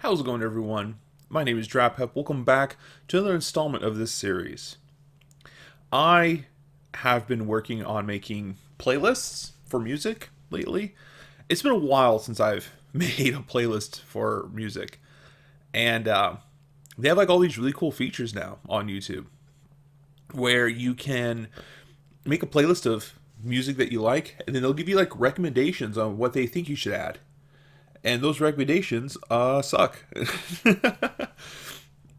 How's it going, everyone? My name is DrapPep. Welcome back to another installment of this series. I have been working on making playlists for music lately. It's been a while since I've made a playlist for music, and they have like all these really cool features now on YouTube where you can make a playlist of music that you like, and then they'll give you like recommendations on what they think you should add. And those recommendations suck.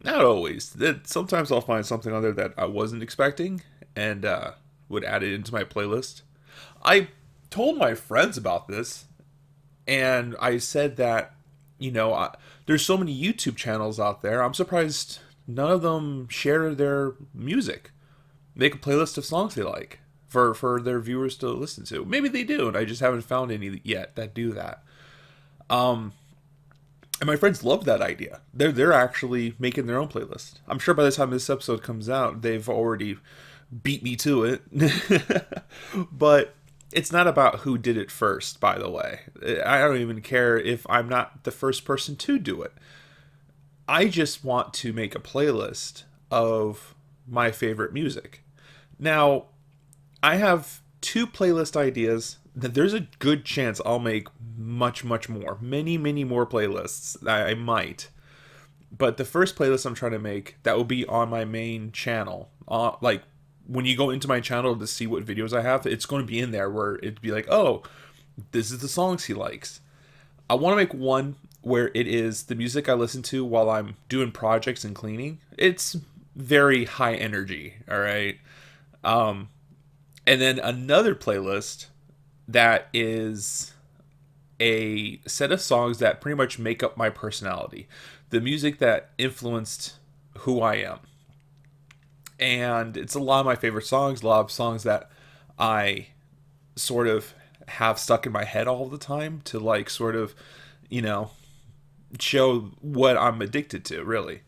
Not always. Sometimes I'll find something on there that I wasn't expecting and would add it into my playlist. I told my friends about this, and I said that, there's so many YouTube channels out there. I'm surprised none of them share their music. Make a playlist of songs they like for their viewers to listen to. Maybe they do, and I just haven't found any yet that do that. And my friends love that idea. They're actually making their own playlist. I'm sure by the time this episode comes out, they've already beat me to it. But it's not about who did it first, by the way. I don't even care if I'm not the first person to do it. I just want to make a playlist of my favorite music. Now, I have two playlist ideas that there's a good chance I'll make much, much more. Many, many more playlists. I might. But the first playlist I'm trying to make, that will be on my main channel. Like, when you go into my channel to see what videos I have, it's going to be in there where it'd be like, oh, this is the songs he likes. I want to make one where it is the music I listen to while I'm doing projects and cleaning. It's very high energy, all right? And then another playlist that is a set of songs that pretty much make up my personality. The music that influenced who I am. And it's a lot of my favorite songs, a lot of songs that I sort of have stuck in my head all the time to like sort of, you know, show what I'm addicted to, really.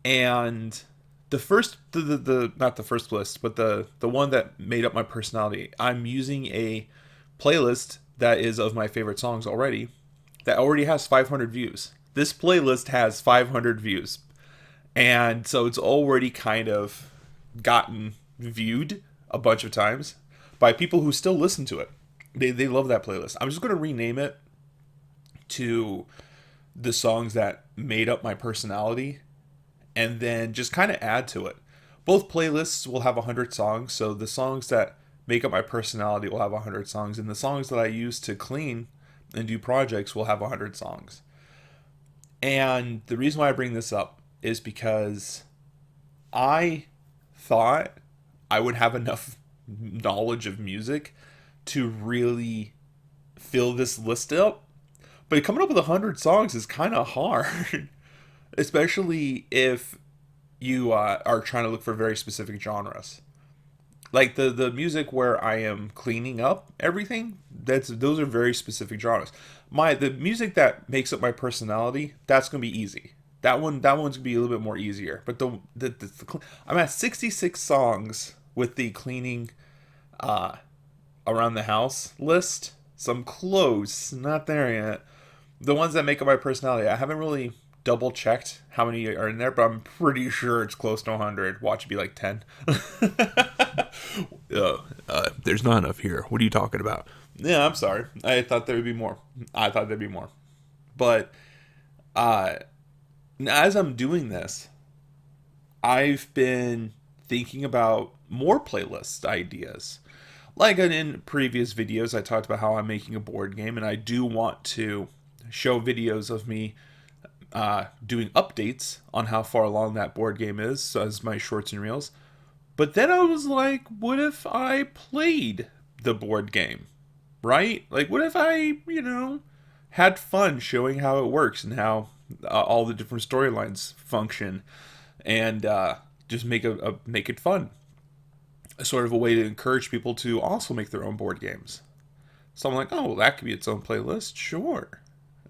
And the first the not the first list, but the one that made up my personality, I'm using a playlist that is of my favorite songs already, that already has 500 views. This playlist has 500 views, and so it's already kind of gotten viewed a bunch of times by people who still listen to it. They love that playlist. I'm just going to rename it to the songs that made up my personality, and then just kind of add to it. Both playlists will have 100 songs, so the songs that make up my personality will have 100 songs, and the songs that I use to clean and do projects will have 100 songs. And the reason why I bring this up is because I thought I would have enough knowledge of music to really fill this list up, but coming up with 100 songs is kind of hard. Especially if you are trying to look for very specific genres. Like the music where I am cleaning up everything, those are very specific genres. The music that makes up my personality, that's gonna be easy. That one's gonna be a little bit more easier. But I'm at 66 songs with the cleaning around the house list. So I'm close, not there yet. The ones that make up my personality, I haven't really double checked how many are in there, but I'm pretty sure it's close to 100. Watch it be like 10. There's not enough here. What are you talking about? Yeah, I'm sorry. I thought there would be more. But as I'm doing this, I've been thinking about more playlist ideas. Like in previous videos, I talked about how I'm making a board game, and I do want to show videos of me doing updates on how far along that board game is, so as my shorts and reels. But then I was like, what if I played the board game, right? Like, what if I, had fun showing how it works and how all the different storylines function, and just make it fun, a sort of a way to encourage people to also make their own board games. So I'm like, oh, that could be its own playlist, sure.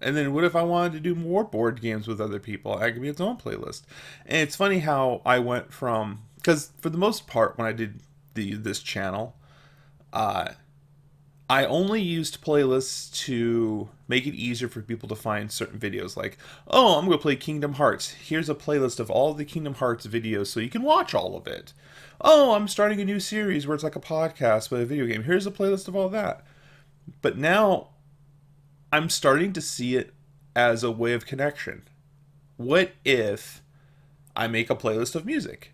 And then what if I wanted to do more board games with other people? That could be its own playlist. And it's funny how I went from, because for the most part, when I did this channel, I I only used playlists to make it easier for people to find certain videos. Like, oh, I'm going to play Kingdom Hearts. Here's a playlist of all the Kingdom Hearts videos so you can watch all of it. Oh, I'm starting a new series where it's like a podcast with a video game. Here's a playlist of all that. But now I'm starting to see it as a way of connection. What if I make a playlist of music?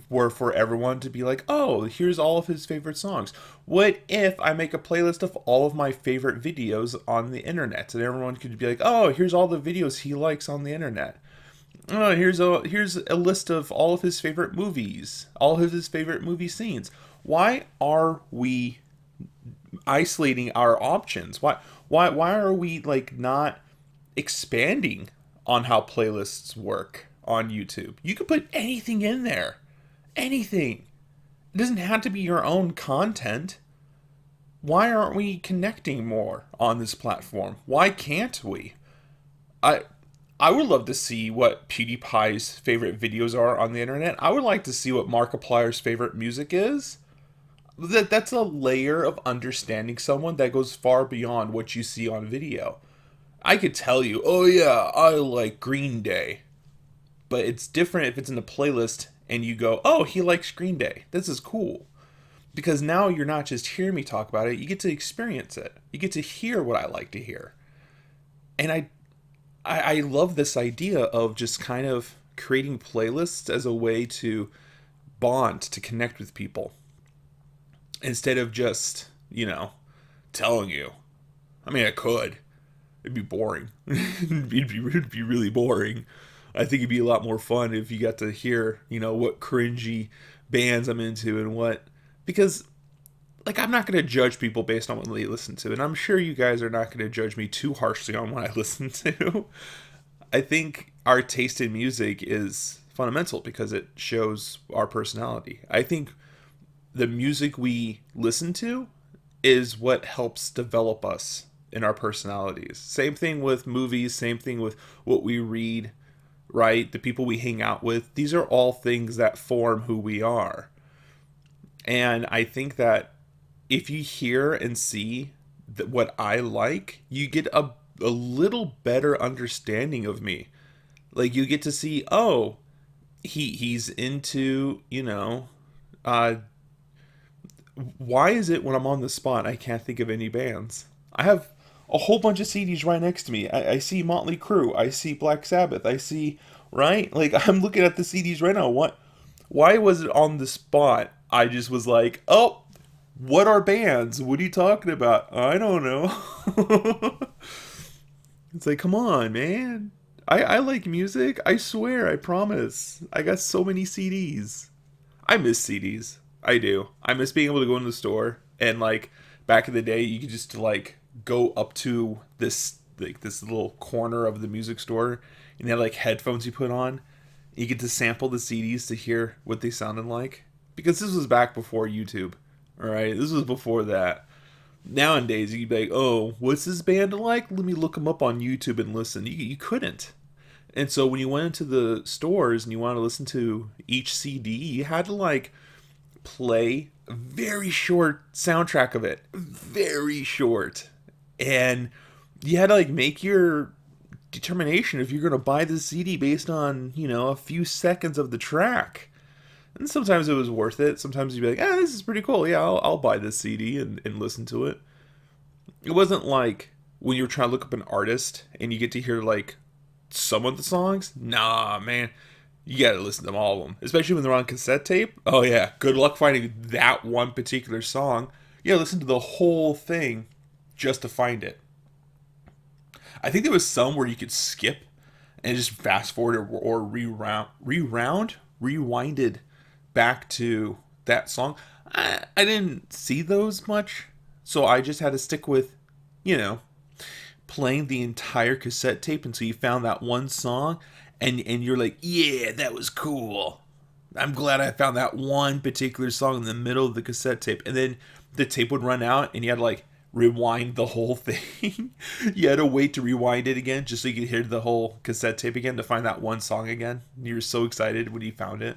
Were for everyone to be like, oh, here's all of his favorite songs. What if I make a playlist of all of my favorite videos on the internet, and everyone could be like, oh, here's all the videos he likes on the internet. Oh, here's a list of all of his favorite movies, all of his favorite movie scenes. Why are we isolating our options? Why are we like not expanding on how playlists work on YouTube? You can put anything in there. Anything. It doesn't have to be your own content. Why aren't we connecting more on this platform? Why can't we? I I would love to see what PewDiePie's favorite videos are on the internet. I would like to see what Markiplier's favorite music is. That's a layer of understanding someone that goes far beyond what you see on video. I could tell you, oh yeah, I like Green Day. But it's different if it's in a playlist and you go, oh, he likes Green Day. This is cool. Because now you're not just hearing me talk about it, you get to experience it. You get to hear what I like to hear. And I love this idea of just kind of creating playlists as a way to bond, to connect with people. Instead of just, telling you. I mean, I could. It'd be boring. It'd be really boring. I think it'd be a lot more fun if you got to hear, what cringy bands I'm into and what. Because, I'm not going to judge people based on what they listen to. And I'm sure you guys are not going to judge me too harshly on what I listen to. I think our taste in music is fundamental because it shows our personality. I think the music we listen to is what helps develop us in our personalities. Same thing with movies, same thing with what we read, right? The people we hang out with. These are all things that form who we are. And I think that if you hear and see what I like, you get a little better understanding of me. You get to see, oh, he's into, why is it when I'm on the spot I can't think of any bands? I have a whole bunch of CDs right next to me. I see Motley Crue, I see Black Sabbath, I see, right? I'm looking at the CDs right now. Why was it on the spot? I just was like, oh, what are bands? What are you talking about? I don't know. It's like, come on, man. I like music. I swear, I promise. I got so many CDs. I miss CDs. I do. I miss being able to go in the store and back in the day, you could just go up to this little corner of the music store and they had headphones you put on. You get to sample the CDs to hear what they sounded like because this was back before YouTube. All right, this was before that. Nowadays, you'd be like, oh, what's this band like? Let me look them up on YouTube and listen. You couldn't. And so when you went into the stores and you wanted to listen to each CD, you had to play a very short soundtrack of it. Very short. And you had to make your determination if you're going to buy the CD based on, a few seconds of the track. And sometimes it was worth it. Sometimes you'd be like, this is pretty cool. Yeah, I'll buy this CD and listen to it. It wasn't like when you're trying to look up an artist and you get to hear some of the songs. Nah, man. You gotta listen to all of them. Especially when they're on cassette tape. Oh yeah, good luck finding that one particular song. Yeah, listen to the whole thing just to find it. I think there was some where you could skip and just fast forward or rewinded back to that song. I didn't see those much, so I just had to stick with, playing the entire cassette tape until you found that one song, and you're like, yeah, that was cool. I'm glad I found that one particular song in the middle of the cassette tape, and then the tape would run out, and you had to rewind the whole thing. You had to wait to rewind it again just so you could hear the whole cassette tape again to find that one song again. You were so excited when you found it.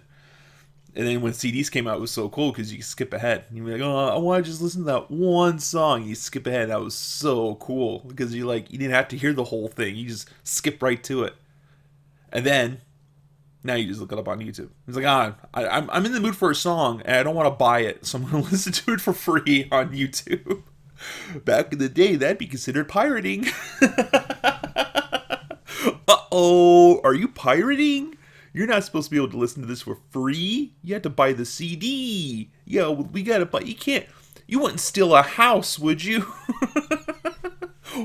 And then when CDs came out, it was so cool because you could skip ahead. You'd be like, "Oh, I want to just listen to that one song." You skip ahead. That was so cool because you didn't have to hear the whole thing. You just skip right to it. And then now you just look it up on YouTube. It's like, I'm in the mood for a song and I don't want to buy it, so I'm going to listen to it for free on YouTube. Back in the day, that'd be considered pirating. Uh-oh, are you pirating? You're not supposed to be able to listen to this for free. You have to buy the CD. Yeah, we gotta buy. You can't. You wouldn't steal a house, would you?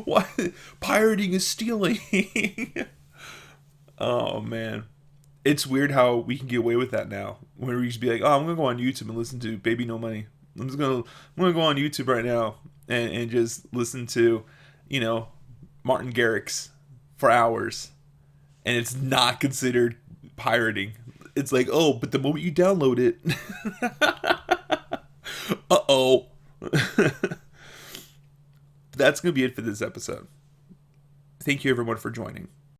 What? Pirating is stealing. Oh man, it's weird how we can get away with that now. When we just be like, oh, I'm gonna go on YouTube and listen to Baby No Money. I'm gonna go on YouTube right now and just listen to, you know, Martin Garrix for hours, and it's not considered pirating. It's like, oh, but the moment you download it, uh-oh. That's gonna be it for this episode. Thank you everyone for joining.